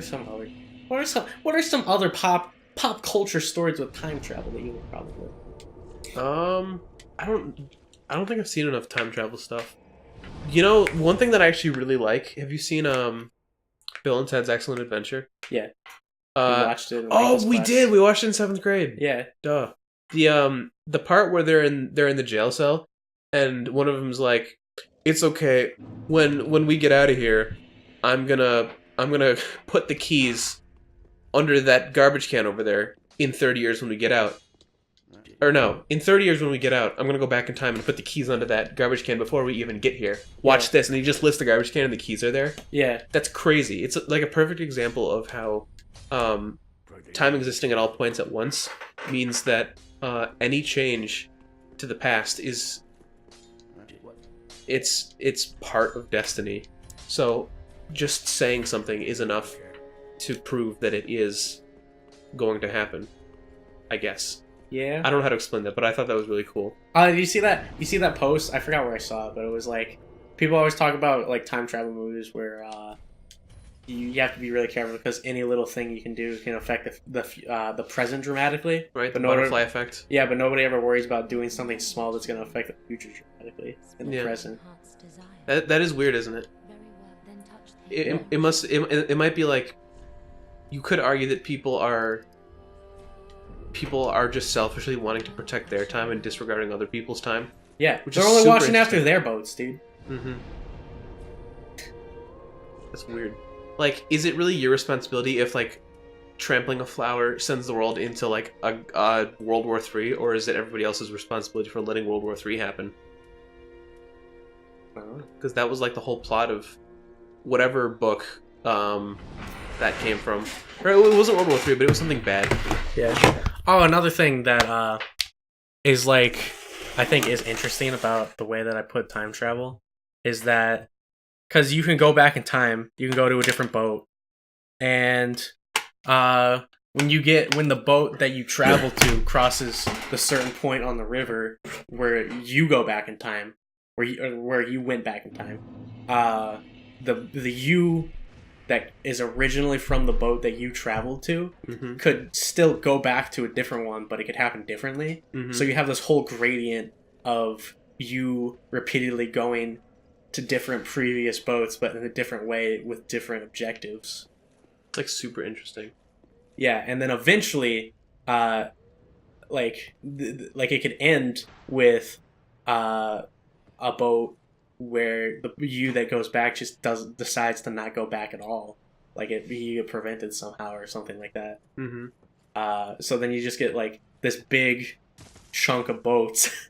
are some other? What are some other pop culture stories with time travel that you would probably? I don't think I've seen enough time travel stuff. You know, one thing that I actually really like. Have you seen Bill and Ted's Excellent Adventure? Yeah. We watched it. Oh, we did. We watched it in 7th grade. Yeah. Duh. The part where they're in the jail cell, and one of them's like, "It's okay. When we get out of here, I'm gonna put the keys under that garbage can over there in 30 years when we get out." Or no, in 30 years when we get out, I'm going to go back in time and put the keys under that garbage can before we even get here. Watch this. And he just lifts the garbage can and the keys are there. Yeah. That's crazy. It's like a perfect example of how time existing at all points at once means that any change to the past is... It's part of destiny. So just saying something is enough to prove that it is going to happen, I guess. Yeah. I don't know how to explain that, but I thought that was really cool. You see that? You see that post? I forgot where I saw it, but it was like people always talk about like time travel movies where you have to be really careful because any little thing you can do can affect the present dramatically. Right, but the butterfly effect. Yeah, but nobody ever worries about doing something small that's going to affect the future dramatically in the present. That is weird, isn't it? It might be like, you could argue that people are just selfishly wanting to protect their time and disregarding other people's time. Yeah, they're only watching after their boats, dude. Mm-hmm. That's weird. Like, is it really your responsibility if, like, trampling a flower sends the world into, like, a World War III, or is it everybody else's responsibility for letting World War III happen? Because that was, like, the whole plot of whatever book that came from. Or it wasn't World War III, but it was something bad. Yeah. Oh, another thing that is like I think is interesting about the way that I put time travel is that because you can go back in time, you can go to a different boat, and when the boat that you travel to crosses the certain point on the river where you go back in time, where you went back in time, the you that is originally from the boat that you traveled to could still go back to a different one, but it could happen differently. So you have this whole gradient of you repeatedly going to different previous boats, but in a different way with different objectives. It's like super interesting. Yeah, and then eventually, like it could end with a boat where the you that goes back just decides to not go back at all, like you get prevented somehow or something like that. So then you just get like this big chunk of boats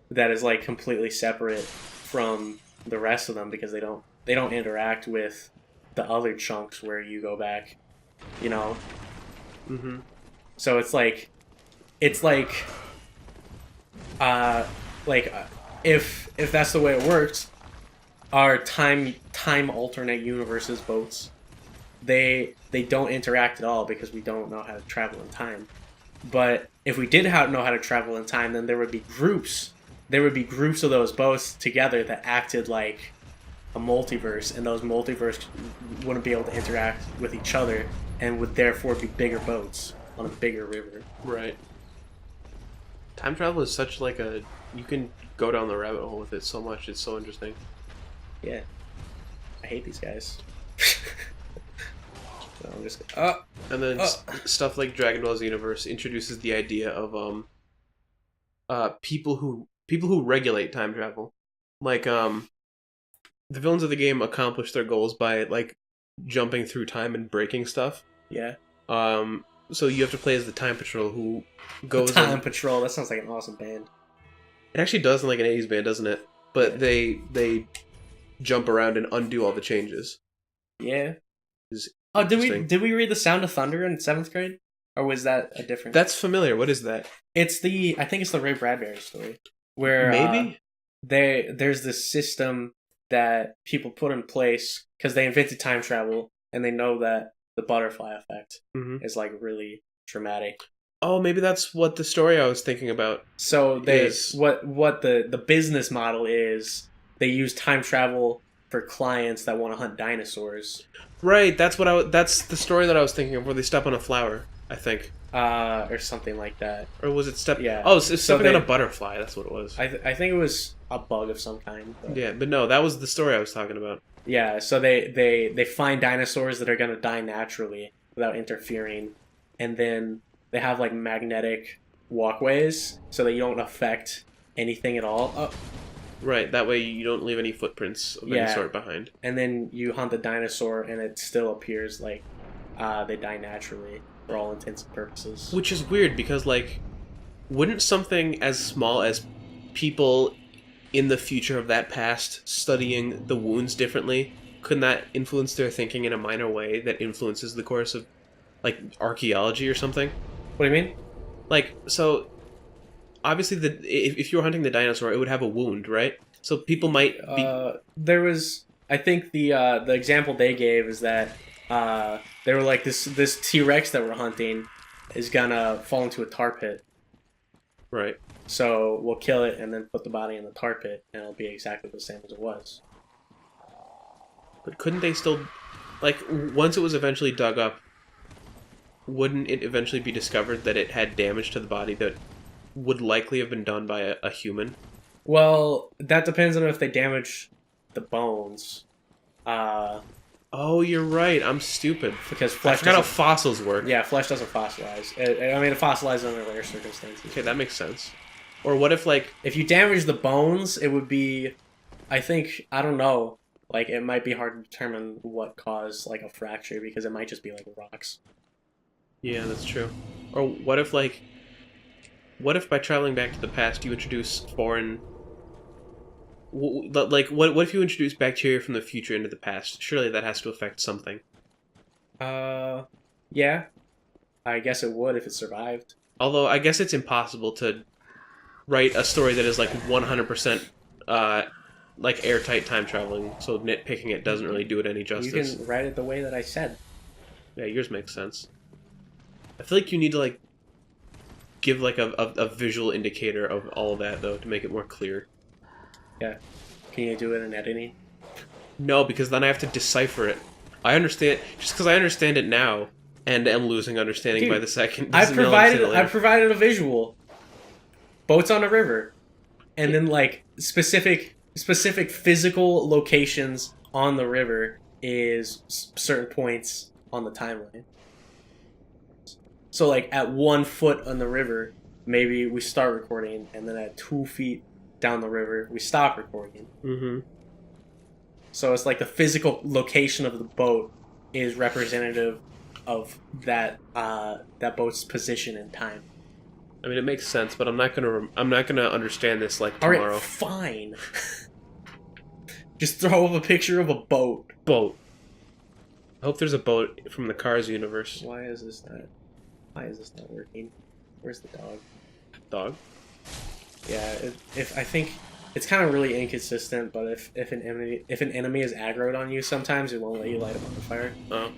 that is like completely separate from the rest of them because they don't interact with the other chunks where you go back, you know. So it's like if that's the way it works, our time alternate universes boats, they don't interact at all because we don't know how to travel in time. But if we did know how to travel in time, then there would be groups. There would be groups of those boats together that acted like a multiverse, and those multiverse wouldn't be able to interact with each other and would therefore be bigger boats on a bigger river. Right. Time travel is such like a... You can go down the rabbit hole with it so much. It's so interesting. Yeah. I hate these guys. So I'm just... And then stuff like Dragon Ball Xenoverse introduces the idea of people who regulate time travel. Like the villains of the game accomplish their goals by like jumping through time and breaking stuff. Yeah. So you have to play as the Time Patrol, who goes... Time Patrol, that sounds like an awesome band. It actually does sound like an 80s band, doesn't it? But they jump around and undo all the changes. Yeah. Oh, did we read The Sound of Thunder in 7th grade? Or was that a different... That's familiar. What is that? I think it's the Ray Bradbury story. Where maybe? There's this system that people put in place because they invented time travel, and they know that the butterfly effect is like really dramatic. Oh, maybe that's what the story I was thinking about. So what the business model is, they use time travel for clients that want to hunt dinosaurs, Right, that's the story that I was thinking of, where they step on a flower, I think. or something like that. Or was it step? Yeah. Oh, it's So stepping on they- a butterfly. That's what it was. I think it was a bug of some kind. But Yeah, but no, that was the story I was talking about. yeah, so they find dinosaurs that are gonna die naturally without interfering, and then they have like magnetic walkways so that you don't affect anything at all. Oh, Right, that way you don't leave any footprints of any Yeah. sort behind. and then you hunt the dinosaur, and it still appears like they die naturally for all intents and purposes. Which is weird because, like, wouldn't something as small as people in the future of that past studying the wounds differently, couldn't that influence their thinking in a minor way that influences the course of, like, archaeology or something? What do you mean? Like, so obviously, if you were hunting the dinosaur, it would have a wound, right? So people might be. There was, I think the example they gave is that they were like this T-Rex that we're hunting is gonna fall into a tar pit. Right. So we'll kill it and then put the body in the tar pit, and it'll be exactly the same as it was. But couldn't they still, like, once it was eventually dug up, wouldn't it eventually be discovered that it had damage to the body that would likely have been done by a human? Well, that depends on if they damage the bones. Oh, you're right. I'm stupid. Because I flesh forgot how doesn't, fossils work. yeah, flesh doesn't fossilize. I mean, it fossilizes under rare circumstances. Okay, that makes sense. Or what if, like, If you damage the bones, it would be, I think, I don't know, like it might be hard to determine what caused like a fracture because it might just be like rocks. yeah, that's true. Or what if, like, what if by traveling back to the past you introduce foreign. Like, what if you introduce bacteria from the future into the past? Surely that has to affect something. Yeah, I guess it would if it survived. Although I guess it's impossible to write a story that is like 100% like airtight time traveling. So nitpicking it doesn't really do it any justice. You can write it the way that I said. Yeah, yours makes sense. I feel like you need to like give like a visual indicator of all of that though to make it more clear. Yeah. Can you do it in editing? No, because then I have to decipher it. I understand just because I understand it now and am losing understanding Dude, by the second. I doesn't mean I'll understand it later. provided a visual. Boats on a river, and then like specific physical locations on the river is certain points on the timeline. So like at 1 foot on the river, maybe we start recording, and then at 2 feet down the river, we stop recording. Mm-hmm. So it's like the physical location of the boat is representative of that that boat's position in time. I mean, it makes sense, but I'm not gonna understand this like All tomorrow. right, fine. Just throw up a picture of a boat. Boat. I hope there's a boat from the Cars universe. Why is this not working? Where's the dog? Dog. Yeah, if I think it's kind of really inconsistent, but if an enemy is aggroed on you, sometimes it won't let you light a bonfire. Oh.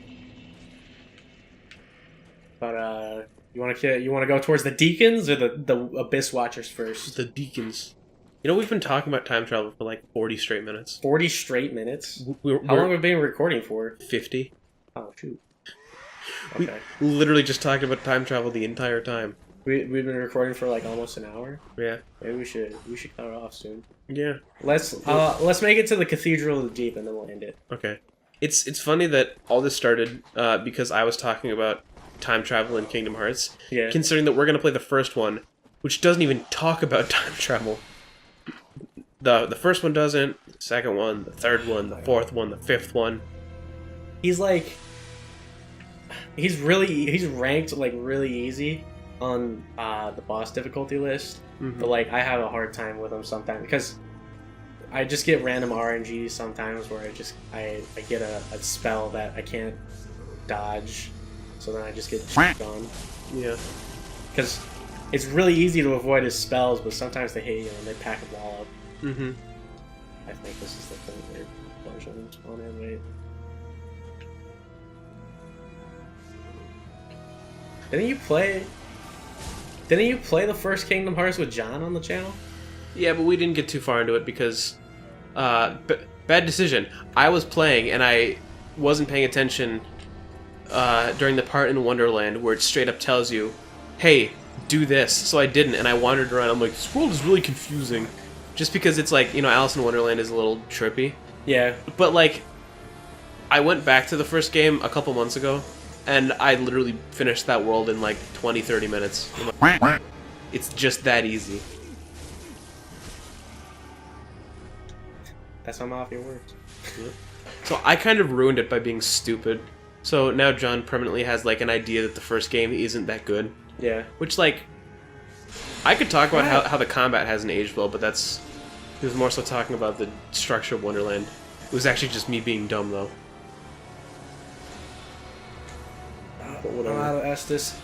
But you want to go towards the Deacons or the Abyss Watchers first? The Deacons. You know, we've been talking about time travel for like 40 straight minutes. 40 straight minutes. We're How long have we been recording for? 50. Oh shoot. We Okay. literally just talked about time travel the entire time. We've been recording for like almost an hour. Yeah. Maybe we should cut it off soon. Yeah. Let's make it to the Cathedral of the Deep and then we'll end it. Okay. It's funny that all this started because I was talking about time travel in Kingdom Hearts. Yeah. Considering that we're gonna play the first one, which doesn't even talk about time travel. The first one doesn't. The second one, the third one, the fourth one, the fifth one. He's ranked like really easy on the boss difficulty list, Mm-hmm. but like I have a hard time with him sometimes because I just get random RNGs sometimes where I get a spell that I can't dodge, so then I just get on. Yeah. Because it's really easy to avoid his spells, but sometimes they hit you and they pack a wall up. Mm-hmm. I think this is the thing where a bunch of them spawn in, right? Didn't you play the first Kingdom Hearts with John on the channel? Yeah, but we didn't get too far into it because Bad decision. I was playing and I wasn't paying attention during the part in Wonderland where it straight up tells you, hey, do this. So I didn't, and I wandered around. I'm like, this world is really confusing. Just because it's like, you know, Alice in Wonderland is a little trippy. Yeah. But like, I went back to the first game a couple months ago, and I literally finished that world in like 20, 30 minutes. I'm like, it's just that easy. That's how Mafia works. So I kind of ruined it by being stupid. So now John permanently has like an idea that the first game isn't that good. Yeah. Which, like, I could talk about how the combat hasn't aged well, but that's... He was more so talking about the structure of Wonderland. It was actually just me being dumb, though. But whatever. I don't know how to ask this.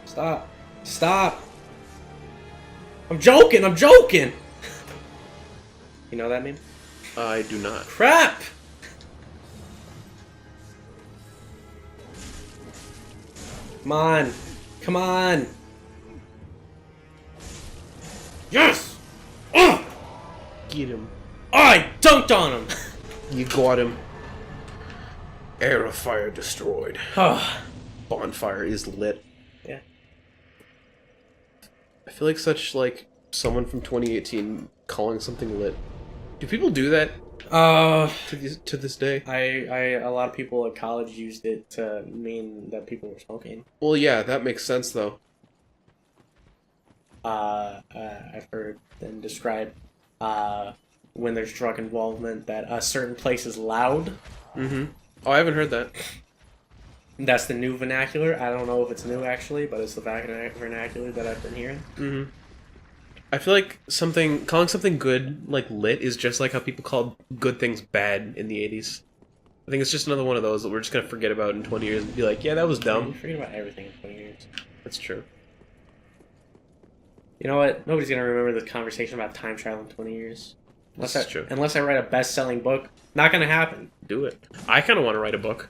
Stop. Stop. I'm joking. I'm joking. You know that meme? I do not. Crap. Come on. Come on. Yes. Oh, Get him. I dunked on him. You got him. Air of fire destroyed. Oh. Bonfire is lit. Yeah. I feel like such, like, someone from 2018 calling something lit. Do people do that to this day? A lot of people at college used it to mean that people were smoking. Well, yeah, that makes sense, though. I've heard them describe when there's drug involvement that a certain place is loud. Mm-hmm. Oh, I haven't heard that. That's the new vernacular. I don't know if it's new actually, but it's the vernacular that I've been hearing. Mm-hmm. I feel like calling something good, like, lit, is just like how people called good things bad in the 80s. I think it's just another one of those that we're just gonna forget about in 20 years and be like, yeah, that was dumb. You forget about everything in 20 years. That's true. You know what? Nobody's gonna remember this conversation about time travel in 20 years. That's true. Unless I write a best-selling book. Not gonna happen. Do it. I kind of want to write a book.